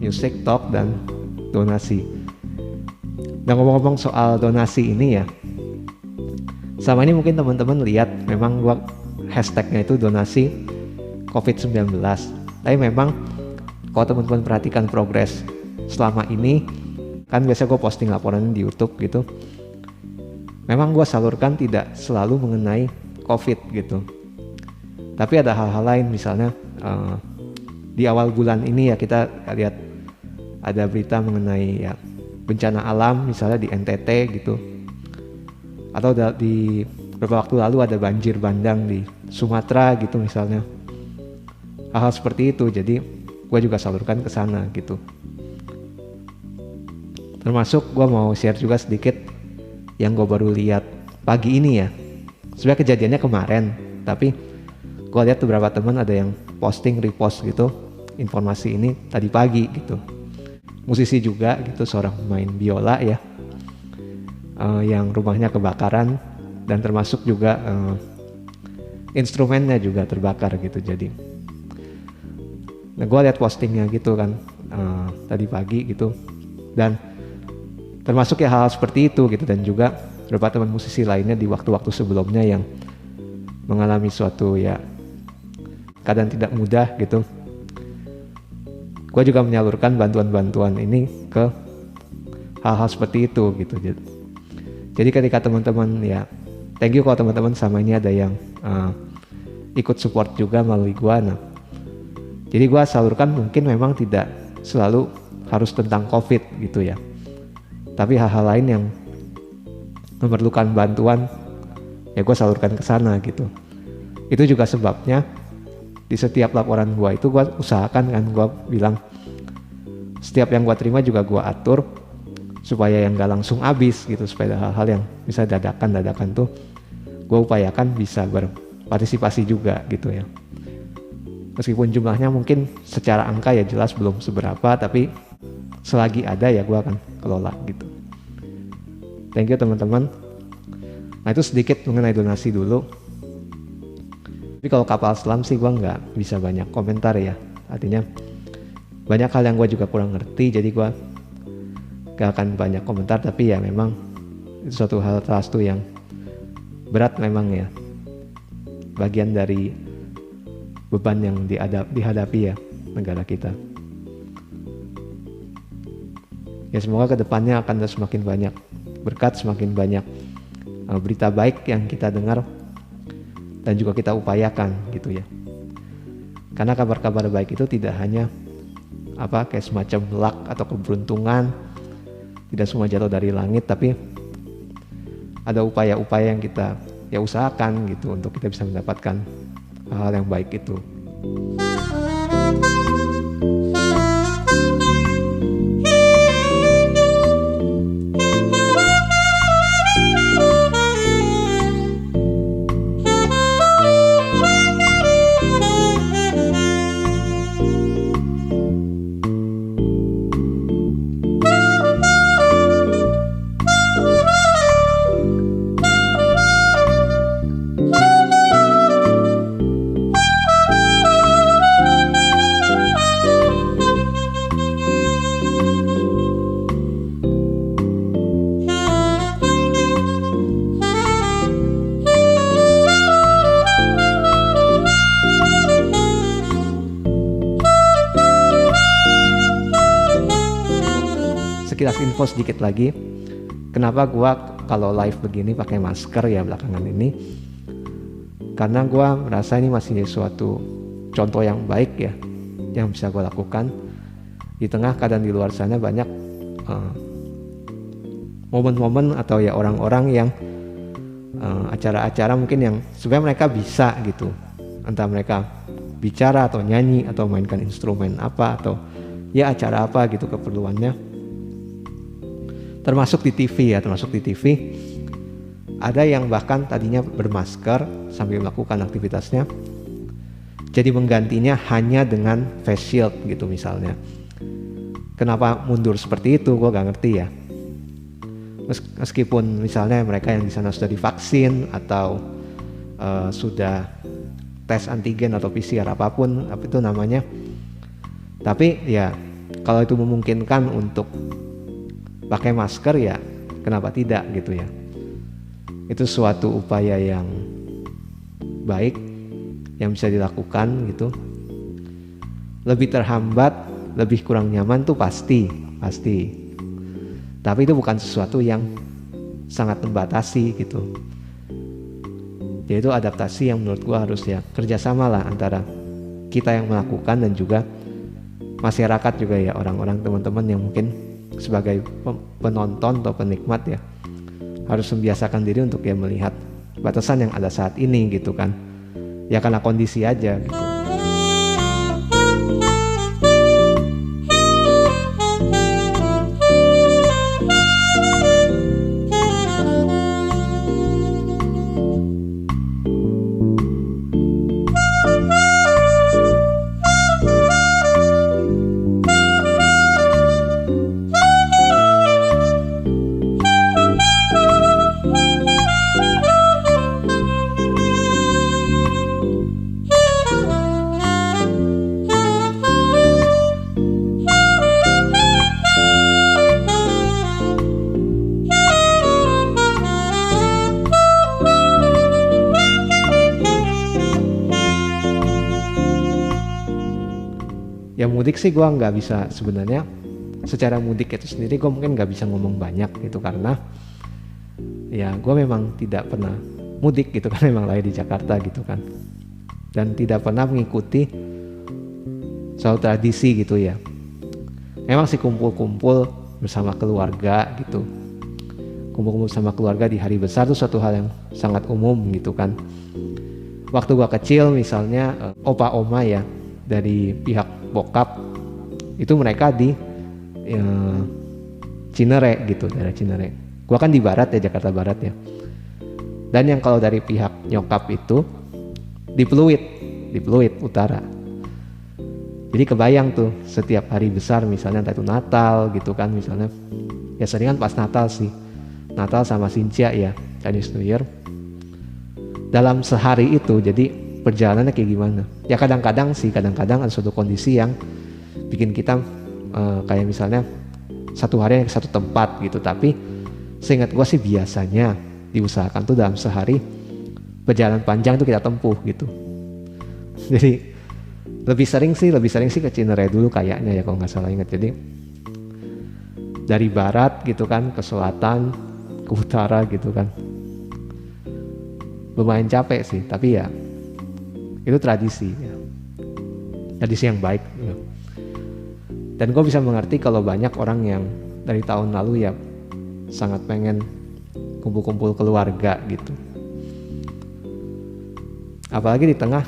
music, talk, dan donasi. Nah, ngomong-ngomong soal donasi ini ya, sama ini mungkin teman-teman lihat memang gua hashtagnya itu donasi COVID-19. Tapi memang kalau teman-teman perhatikan progres selama ini, kan biasa gue posting laporan di YouTube gitu, memang gue salurkan tidak selalu mengenai COVID gitu. Tapi ada hal-hal lain, misalnya di awal bulan ini ya kita lihat ada berita mengenai ya bencana alam, misalnya di NTT gitu, atau di beberapa waktu lalu ada banjir bandang di Sumatera gitu misalnya. Hal-hal seperti itu, jadi gue juga salurkan ke sana gitu. Termasuk gue mau share juga sedikit yang gue baru lihat pagi ini ya. Sebenarnya kejadiannya kemarin, tapi gue lihat beberapa teman ada yang posting, repost gitu informasi ini tadi pagi gitu. Musisi juga gitu, seorang pemain biola ya, yang rumahnya kebakaran, dan termasuk juga instrumennya juga terbakar gitu. Jadi nah, gue lihat postingnya gitu kan tadi pagi gitu, dan termasuk ya hal seperti itu gitu. Dan juga beberapa teman musisi lainnya di waktu-waktu sebelumnya yang mengalami suatu ya keadaan tidak mudah gitu. Gue juga menyalurkan bantuan-bantuan ini ke hal-hal seperti itu gitu. Jadi ketika teman-teman ya, thank you kalau teman-teman sama ini ada yang ikut support juga melalui gue. Nah, jadi gue salurkan mungkin memang tidak selalu harus tentang COVID gitu ya, tapi hal-hal lain yang memerlukan bantuan ya gue salurkan ke sana gitu. Itu juga sebabnya di setiap laporan gue itu gue usahakan kan, gue bilang setiap yang gue terima juga gue atur supaya yang gak langsung habis gitu, supaya hal-hal yang bisa dadakan tuh gue upayakan bisa berpartisipasi juga gitu ya. Meskipun jumlahnya mungkin secara angka ya jelas belum seberapa, tapi selagi ada ya gue akan kelola gitu. Thank you teman-teman. Nah, itu sedikit mengenai donasi dulu. Tapi kalau kapal selam sih gue nggak bisa banyak komentar ya. Artinya banyak hal yang gue juga kurang ngerti, jadi gue gak akan banyak komentar. Tapi ya memang itu suatu hal trust yang berat memang ya, bagian dari beban yang dihadapi ya negara kita. Ya semoga kedepannya akan semakin banyak berkat, semakin banyak berita baik yang kita dengar dan juga kita upayakan gitu ya. Karena kabar-kabar baik itu tidak hanya kayak semacam luck atau keberuntungan, tidak semua jatuh dari langit, tapi ada upaya-upaya yang kita ya usahakan gitu untuk kita bisa mendapatkan hal yang baik itu. Sekilas info sedikit lagi, kenapa gua kalau live begini pakai masker ya belakangan ini, karena gua merasa ini masih suatu contoh yang baik ya yang bisa gua lakukan di tengah keadaan di luar sana banyak momen-momen atau ya orang-orang yang acara-acara mungkin yang sebenarnya mereka bisa gitu, entah mereka bicara atau nyanyi atau mainkan instrumen apa atau ya acara apa gitu keperluannya. Termasuk di TV ada yang bahkan tadinya bermasker sambil melakukan aktivitasnya, jadi menggantinya hanya dengan face shield gitu misalnya. Kenapa mundur seperti itu gue gak ngerti ya. Meskipun misalnya mereka yang di sana sudah divaksin atau sudah tes antigen atau PCR apapun apa itu namanya, tapi ya kalau itu memungkinkan untuk pakai masker ya kenapa tidak gitu ya. Itu suatu upaya yang baik yang bisa dilakukan gitu. Lebih terhambat, lebih kurang nyaman tuh pasti. Tapi itu bukan sesuatu yang sangat membatasi gitu. Jadi itu adaptasi yang menurut gua harus ya kerjasama lah antara kita yang melakukan dan juga masyarakat juga ya, orang-orang teman-teman yang mungkin sebagai penonton atau penikmat ya harus membiasakan diri untuk ya melihat batasan yang ada saat ini gitu kan. Ya karena kondisi aja gitu. Ya mudik sih gue nggak bisa sebenarnya, secara mudik itu sendiri gue mungkin nggak bisa ngomong banyak gitu karena ya gue memang tidak pernah mudik gitu kan, memang lahir di Jakarta gitu kan, dan tidak pernah mengikuti suatu tradisi gitu ya. Memang sih kumpul-kumpul bersama keluarga gitu, kumpul-kumpul sama keluarga di hari besar itu suatu hal yang sangat umum gitu kan. Waktu gue kecil misalnya opa oma ya dari pihak bokap itu mereka di Cinere gitu, daerah Cinere. Gua kan di barat ya, Jakarta Barat ya. Dan yang kalau dari pihak nyokap itu di Pluit Utara. Jadi kebayang tuh setiap hari besar misalnya entah itu Natal gitu kan misalnya. Ya seringan pas Natal sih. Natal sama Sincia ya, Chinese New Year. Dalam sehari itu jadi perjalanannya kayak gimana? Ya kadang-kadang ada suatu kondisi yang bikin kita kayak misalnya satu hari ke satu tempat gitu. Tapi seingat gue sih biasanya diusahakan tuh dalam sehari perjalanan panjang tuh kita tempuh gitu. Jadi lebih sering sih ke Cinere dulu kayaknya ya kalau nggak salah ingat. Jadi dari barat gitu kan ke selatan ke utara gitu kan. Lumayan capek sih, tapi ya itu tradisi ya. Tradisi yang baik ya. Dan gue bisa mengerti kalau banyak orang yang dari tahun lalu ya sangat pengen kumpul-kumpul keluarga gitu, apalagi di tengah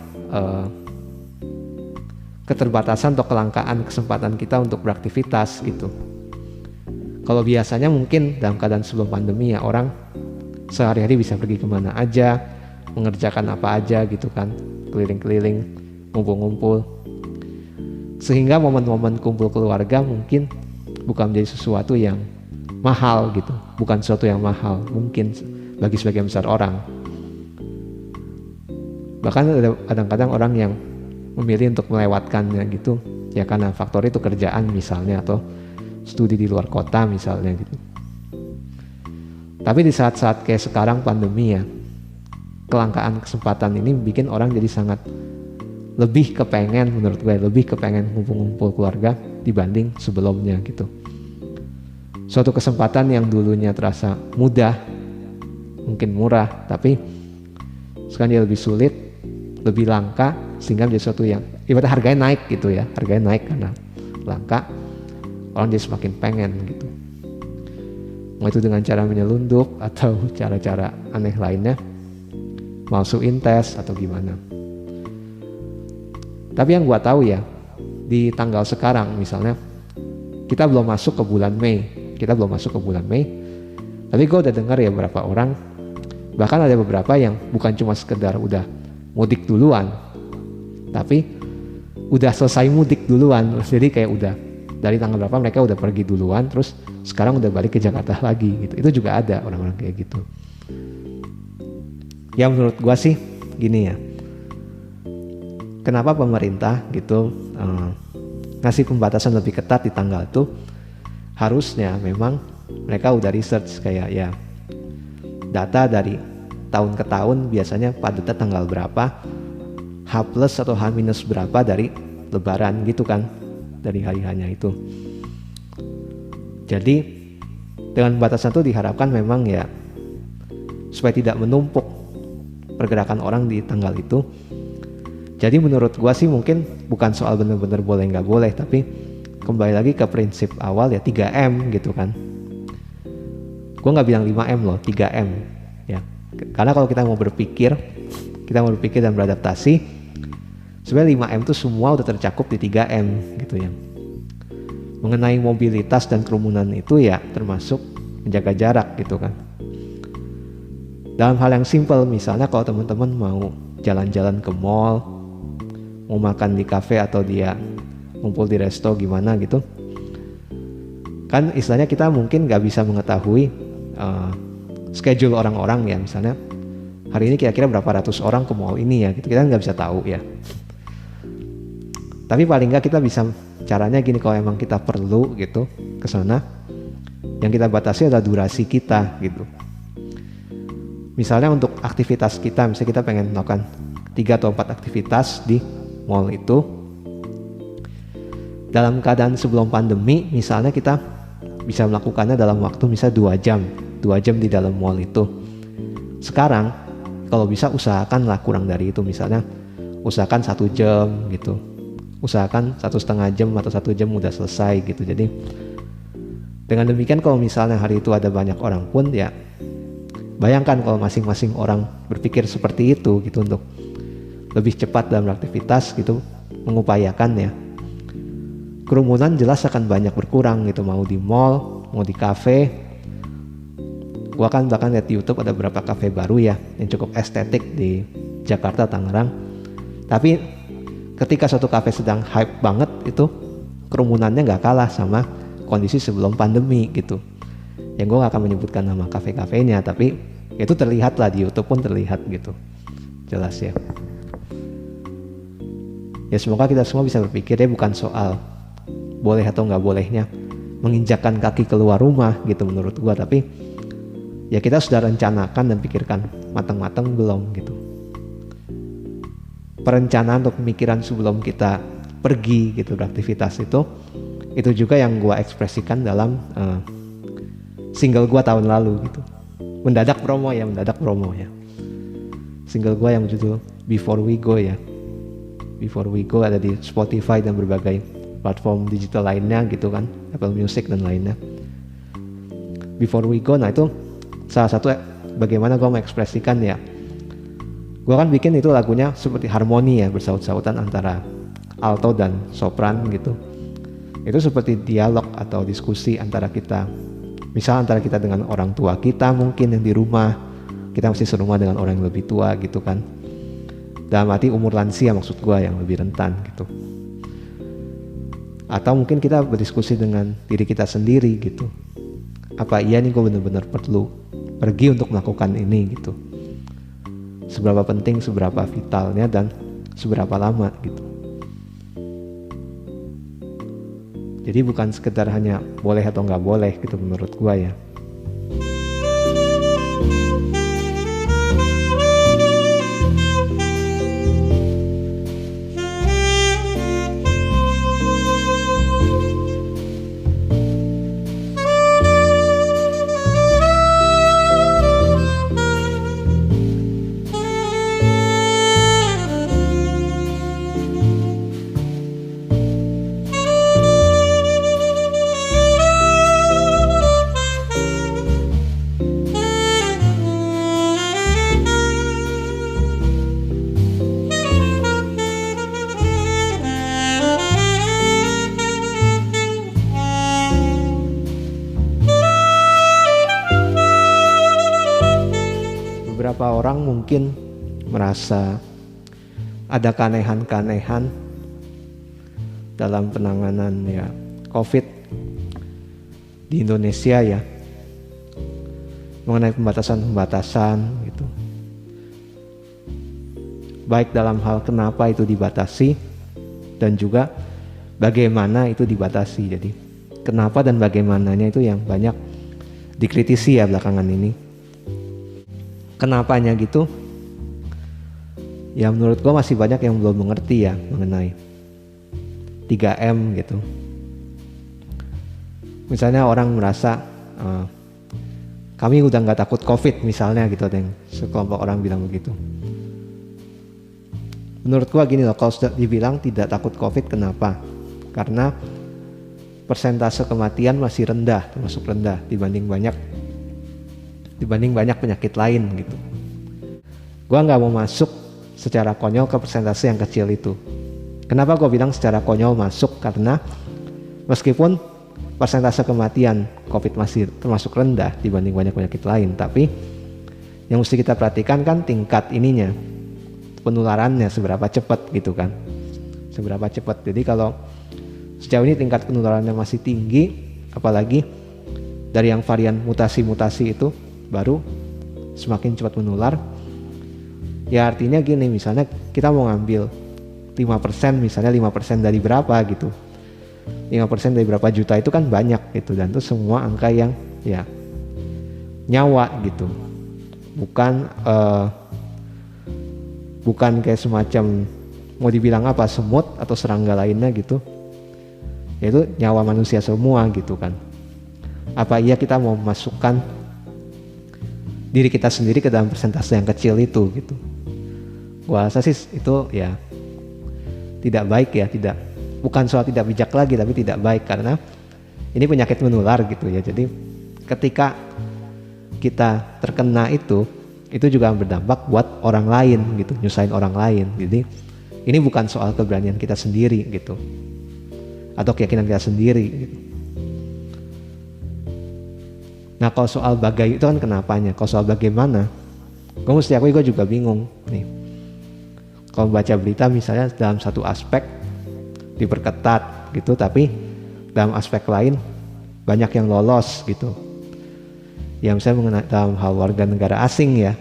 keterbatasan atau kelangkaan kesempatan kita untuk beraktivitas gitu. Kalau biasanya mungkin dalam keadaan sebelum pandemi ya orang sehari-hari bisa pergi kemana aja, mengerjakan apa aja gitu kan, keliling-keliling, ngumpul-ngumpul, sehingga momen-momen kumpul keluarga mungkin bukan menjadi sesuatu yang mahal gitu, bukan sesuatu yang mahal mungkin bagi sebagian besar orang. Bahkan ada kadang-kadang orang yang memilih untuk melewatkannya gitu ya karena faktor itu kerjaan misalnya atau studi di luar kota misalnya gitu. Tapi di saat-saat kayak sekarang pandemi ya, kelangkaan kesempatan ini bikin orang jadi sangat lebih kepengen, menurut gue lebih kepengen ngumpul-ngumpul keluarga dibanding sebelumnya gitu. Suatu kesempatan yang dulunya terasa mudah, mungkin murah, tapi sekarang dia lebih sulit, lebih langka, sehingga menjadi sesuatu yang ibaratnya harganya naik gitu ya, harganya naik karena langka, orang jadi semakin pengen gitu. Mau itu dengan cara menyelundup atau cara-cara aneh lainnya, masukin tes atau gimana. Tapi yang gua tahu ya, di tanggal sekarang misalnya kita belum masuk ke bulan Mei, tapi gua udah dengar ya beberapa orang, bahkan ada beberapa yang bukan cuma sekedar udah mudik duluan, tapi udah selesai mudik duluan. Jadi kayak udah dari tanggal berapa mereka udah pergi duluan, terus sekarang udah balik ke Jakarta lagi gitu. Itu juga ada orang-orang kayak gitu. Ya menurut gua sih gini ya, kenapa pemerintah gitu ngasih pembatasan lebih ketat di tanggal itu, harusnya memang mereka udah research kayak ya data dari tahun ke tahun biasanya padatnya tanggal berapa, H plus atau H minus berapa dari lebaran gitu kan, dari hari-harinya itu. Jadi dengan batasan itu diharapkan memang ya supaya tidak menumpuk pergerakan orang di tanggal itu. Jadi menurut gua sih mungkin bukan soal benar-benar boleh nggak boleh, tapi kembali lagi ke prinsip awal ya 3M gitu kan. Gua nggak bilang 5M loh, 3M ya. Karena kalau kita mau berpikir dan beradaptasi, sebenarnya 5M itu semua udah tercakup di 3M gitu ya. Mengenai mobilitas dan kerumunan itu ya termasuk menjaga jarak gitu kan. Dalam hal yang simpel, misalnya kalau teman-teman mau jalan-jalan ke mall, mau makan di kafe atau dia ngumpul di resto gimana gitu, kan istilahnya kita mungkin nggak bisa mengetahui schedule orang-orang ya. Misalnya hari ini kira-kira berapa ratus orang ke mall ini ya gitu, kita nggak bisa tahu ya. Tapi paling nggak kita bisa, caranya gini, kalau emang kita perlu gitu ke sana, yang kita batasi adalah durasi kita gitu. Misalnya untuk aktivitas kita, misalnya kita pengen melakukan 3 atau 4 aktivitas di mall itu dalam keadaan sebelum pandemi, misalnya kita bisa melakukannya dalam waktu misalnya 2 jam di dalam mall itu. Sekarang kalau bisa usahakanlah kurang dari itu, misalnya usahakan 1 jam gitu, usahakan 1,5 jam atau 1 jam udah selesai gitu. Jadi dengan demikian kalau misalnya hari itu ada banyak orang pun ya, bayangkan kalau masing-masing orang berpikir seperti itu gitu untuk lebih cepat dalam aktivitas gitu, mengupayakan ya, kerumunan jelas akan banyak berkurang gitu, mau di mall, mau di kafe. Gua kan bahkan lihat di YouTube ada beberapa kafe baru ya yang cukup estetik di Jakarta, Tangerang. Tapi ketika suatu kafe sedang hype banget itu, kerumunannya nggak kalah sama kondisi sebelum pandemi gitu. Yang gue gak akan menyebutkan nama kafe-kafenya, tapi itu terlihat lah di YouTube pun terlihat gitu, jelas ya. Ya semoga kita semua bisa berpikir ya, bukan soal boleh atau nggak bolehnya menginjakkan kaki keluar rumah gitu menurut gue, tapi ya kita sudah rencanakan dan pikirkan matang-matang belum gitu. Perencanaan atau pemikiran sebelum kita pergi gitu beraktivitas itu juga yang gue ekspresikan dalam single gue tahun lalu gitu. Mendadak promo ya. Single gue yang judul Before We Go ya. Before We Go ada di Spotify dan berbagai platform digital lainnya gitu kan, Apple Music dan lainnya. Before We Go, nah itu salah satu bagaimana gue mengekspresikan ya. Gue kan bikin itu lagunya seperti harmoni ya, bersaut-sautan antara alto dan sopran gitu. Itu seperti dialog atau diskusi antara kita. Misal antara kita dengan orang tua kita mungkin yang di rumah, kita mesti serumah dengan orang yang lebih tua gitu kan. Dalam arti umur lansia maksud gue, yang lebih rentan gitu. Atau mungkin kita berdiskusi dengan diri kita sendiri gitu. Apa iya nih gue benar-benar perlu pergi untuk melakukan ini gitu. Seberapa penting, seberapa vitalnya, dan seberapa lama gitu. Jadi bukan sekedar hanya boleh atau nggak boleh gitu menurut gua ya. Beberapa orang mungkin merasa ada keanehan-keanehan dalam penanganan ya COVID di Indonesia ya, mengenai pembatasan-pembatasan gitu. Baik dalam hal kenapa itu dibatasi, dan juga bagaimana itu dibatasi. Jadi kenapa dan bagaimananya itu yang banyak dikritisi ya belakangan ini. Kenapanya gitu? Ya menurut gue masih banyak yang belum mengerti ya mengenai 3M gitu. Misalnya orang merasa kami udah nggak takut COVID misalnya gitu, ada yang sekelompok orang bilang begitu. Menurut gua gini loh, kalau sudah dibilang tidak takut COVID, kenapa? Karena persentase kematian masih rendah, termasuk rendah dibanding banyak penyakit lain gitu. Gua nggak mau masuk secara konyol ke persentase yang kecil itu. Kenapa gua bilang secara konyol masuk? Karena meskipun persentase kematian COVID masih termasuk rendah dibanding banyak penyakit lain, tapi yang mesti kita perhatikan kan tingkat ininya, penularannya seberapa cepat gitu kan, seberapa cepat. Jadi kalau sejauh ini tingkat penularannya masih tinggi, apalagi dari yang varian mutasi-mutasi itu baru semakin cepat menular, ya artinya gini, misalnya kita mau ngambil 5%, misalnya 5% dari berapa gitu, 5% dari berapa juta itu kan banyak gitu, dan itu semua angka yang ya nyawa gitu, bukan kayak semacam mau dibilang apa, semut atau serangga lainnya gitu, yaitu nyawa manusia semua gitu kan. Apa iya kita mau masukkan diri kita sendiri ke dalam persentase yang kecil itu gitu? Gua rasa sih itu ya tidak baik ya, bukan soal tidak bijak lagi, tapi tidak baik karena ini penyakit menular gitu ya. Jadi ketika kita terkena itu juga berdampak buat orang lain gitu, nyusahin orang lain. Jadi ini bukan soal keberanian kita sendiri gitu, atau keyakinan kita sendiri gitu. Nah kalau soal itu kan kenapanya. Kalau soal bagaimana, gue mesti akui gue juga bingung nih. Kalau baca berita misalnya dalam satu aspek diperketat gitu, tapi dalam aspek lain banyak yang lolos gitu. Ya misalnya mengenai dalam hal warga negara asing ya,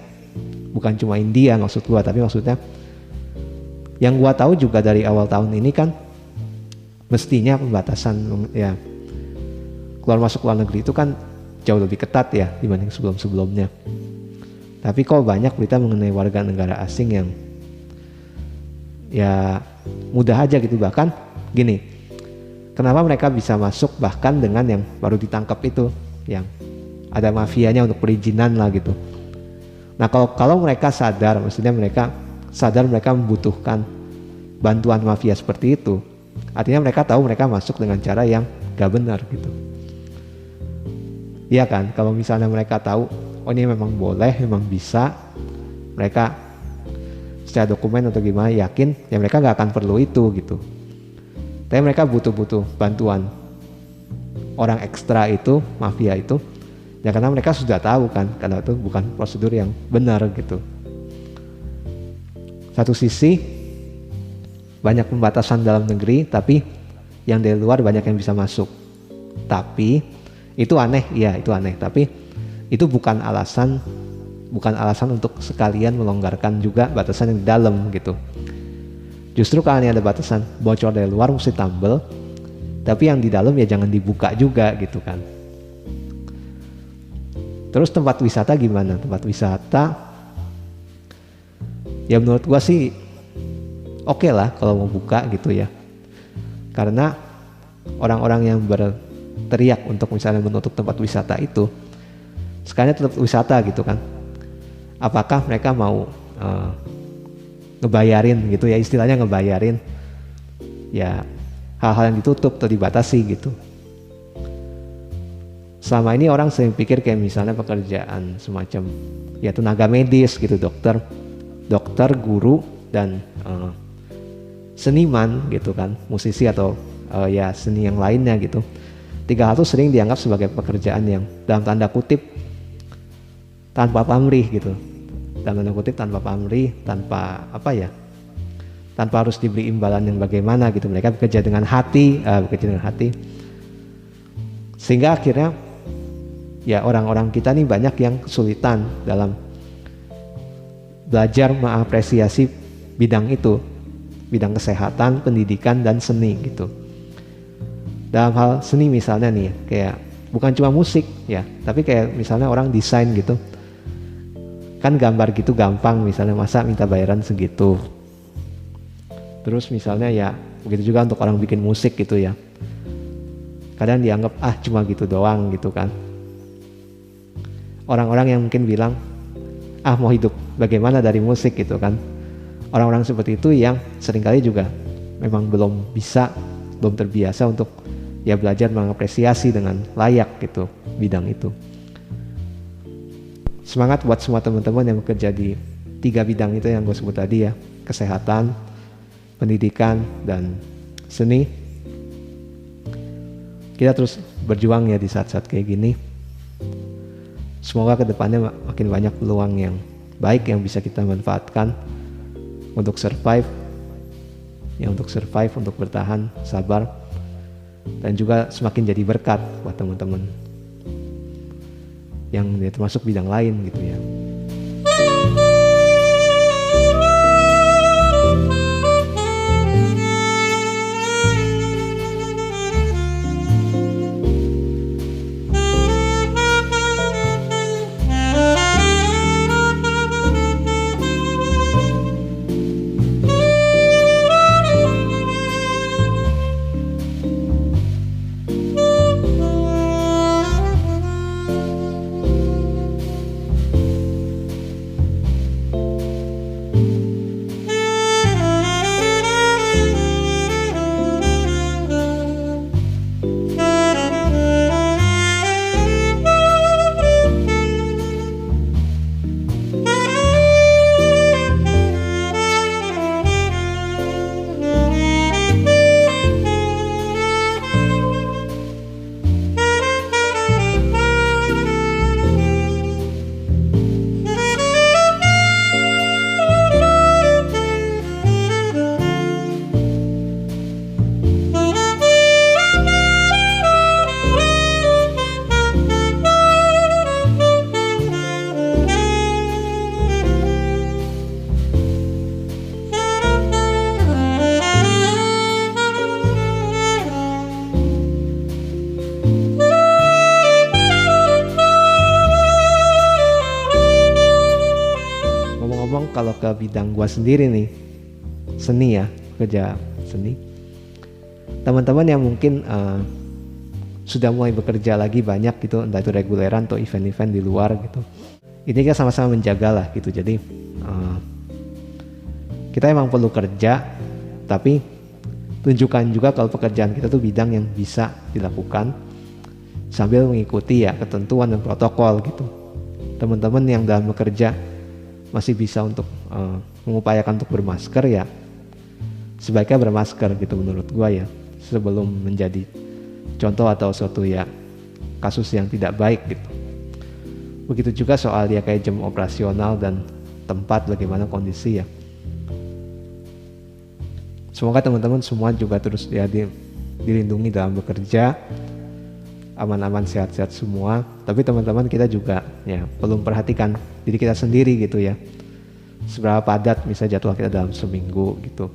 bukan cuma India maksud gua, tapi maksudnya yang gua tahu juga dari awal tahun ini kan mestinya pembatasan ya keluar masuk luar negeri itu kan jauh lebih ketat ya dibanding sebelum-sebelumnya. Tapi kok banyak berita mengenai warga negara asing yang ya mudah aja gitu, bahkan gini, kenapa mereka bisa masuk bahkan dengan yang baru ditangkap itu, yang ada mafianya untuk perizinan lah gitu. Nah kalau mereka sadar, maksudnya mereka sadar mereka membutuhkan bantuan mafia seperti itu, artinya mereka tahu mereka masuk dengan cara yang gak benar gitu. Iya kan, kalau misalnya mereka tahu oh ini memang boleh, memang bisa, mereka secara dokumen atau gimana yakin, ya mereka gak akan perlu itu gitu. Tapi mereka butuh bantuan orang ekstra itu, mafia itu, ya karena mereka sudah tahu kan, karena itu bukan prosedur yang benar gitu. Satu sisi banyak pembatasan dalam negeri, tapi yang dari luar banyak yang bisa masuk. Tapi itu aneh, ya itu aneh. Tapi itu bukan alasan untuk sekalian melonggarkan juga batasan yang di dalam gitu. Justru kalau ada batasan bocor dari luar mesti tambel, tapi yang di dalam ya jangan dibuka juga gitu kan. Terus tempat wisata gimana? Tempat wisata ya menurut gua sih oke lah kalau mau buka gitu ya, karena orang-orang yang berteriak untuk misalnya menutup tempat wisata itu sekalian tetap wisata gitu kan. Apakah mereka mau ngebayarin gitu ya, istilahnya ngebayarin ya hal-hal yang ditutup atau dibatasi gitu. Selama ini orang sering pikir kayak misalnya pekerjaan semacam ya tenaga medis gitu, dokter, guru, dan seniman gitu kan, musisi atau ya seni yang lainnya gitu. Tiga hal itu sering dianggap sebagai pekerjaan yang dalam tanda kutip tanpa pamrih gitu. Dalam tanda kutip tanpa pamrih, tanpa apa ya, tanpa harus diberi imbalan yang bagaimana gitu. Mereka bekerja dengan hati, sehingga akhirnya ya orang-orang kita nih banyak yang kesulitan dalam belajar mengapresiasi bidang itu, bidang kesehatan, pendidikan, dan seni gitu. dalam hal seni misalnya nih, kayak bukan cuma musik ya, tapi kayak misalnya orang desain gitu, kan gambar gitu gampang, misalnya masa minta bayaran segitu. Terus misalnya ya begitu juga untuk orang bikin musik gitu ya, kadang dianggap cuma gitu doang gitu kan. Orang-orang yang mungkin bilang mau hidup bagaimana dari musik gitu kan. Orang-orang seperti itu yang seringkali juga memang belum terbiasa untuk ya belajar mengapresiasi dengan layak gitu bidang itu. Semangat buat semua teman-teman yang bekerja di 3 bidang itu yang gue sebut tadi ya, kesehatan, pendidikan, dan seni. Kita terus berjuang ya di saat-saat kayak gini. Semoga kedepannya makin banyak peluang yang baik yang bisa kita manfaatkan untuk survive, untuk bertahan, sabar, dan juga semakin jadi berkat buat teman-teman yang termasuk bidang lain gitu ya. Kalau ke bidang gua sendiri nih, seni ya, kerja seni, teman-teman yang mungkin sudah mulai bekerja lagi banyak gitu, entah itu reguleran atau event-event di luar gitu, ini kan sama-sama menjaga lah gitu. Jadi kita emang perlu kerja, tapi tunjukkan juga kalau pekerjaan kita tuh bidang yang bisa dilakukan sambil mengikuti ya ketentuan dan protokol gitu. Teman-teman yang dalam bekerja masih bisa untuk mengupayakan untuk bermasker ya, sebaiknya bermasker gitu menurut gua ya, sebelum menjadi contoh atau suatu ya kasus yang tidak baik gitu. Begitu juga soal ya kayak jam operasional dan tempat, bagaimana kondisi ya. Semoga teman-teman semua juga terus ya dilindungi dalam bekerja, aman-aman, sehat-sehat semua. Tapi teman-teman kita juga ya perlu memperhatikan diri kita sendiri gitu ya, seberapa padat misalnya jadwal kita dalam seminggu gitu.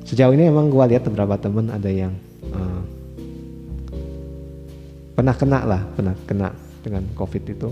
Sejauh ini emang gue lihat beberapa teman ada yang pernah kena dengan COVID itu.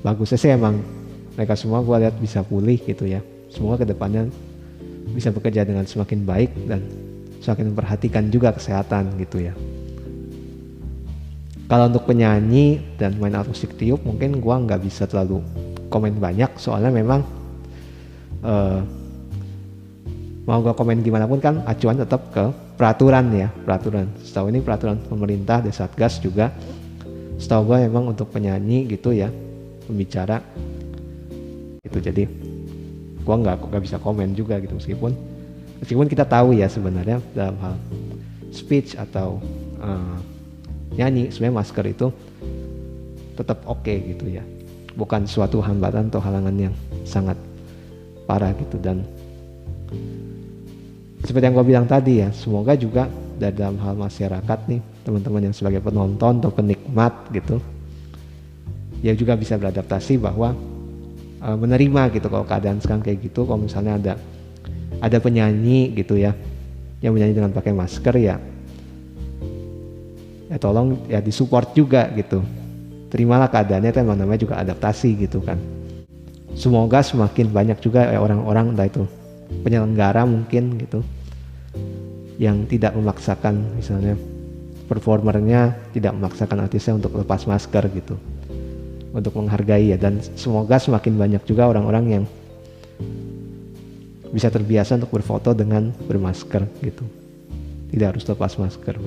bagusnya sih emang mereka semua gue lihat bisa pulih gitu ya. Semoga kedepannya bisa bekerja dengan semakin baik dan semakin memperhatikan juga kesehatan gitu ya. Kalau untuk penyanyi dan main alat musik tiup mungkin gue nggak bisa terlalu komen banyak, soalnya memang mau gue komen gimana pun kan acuan tetap ke peraturan ya, peraturan. Setahu ini peraturan pemerintah dari Satgas juga, setahu gue memang untuk penyanyi gitu ya, pembicara itu, jadi gue nggak bisa komen juga gitu, meskipun kita tahu ya sebenarnya dalam hal speech atau nyanyi sebenarnya masker itu tetap oke gitu ya, bukan suatu hambatan atau halangan yang sangat parah gitu. Dan seperti yang gue bilang tadi ya, semoga juga dalam hal masyarakat nih, teman-teman yang sebagai penonton atau penikmat gitu ya juga bisa beradaptasi bahwa menerima gitu kalau keadaan sekarang kayak gitu. Kalau misalnya ada penyanyi gitu ya yang menyanyi dengan pakai masker ya tolong ya disupport juga gitu, terimalah keadaannya, itu emang namanya juga adaptasi gitu kan. Semoga semakin banyak juga orang-orang, entah itu penyelenggara mungkin gitu, yang tidak memaksakan misalnya performernya, tidak memaksakan artisnya untuk lepas masker gitu, untuk menghargai ya. Dan semoga semakin banyak juga orang-orang yang bisa terbiasa untuk berfoto dengan bermasker gitu, tidak harus lepas masker.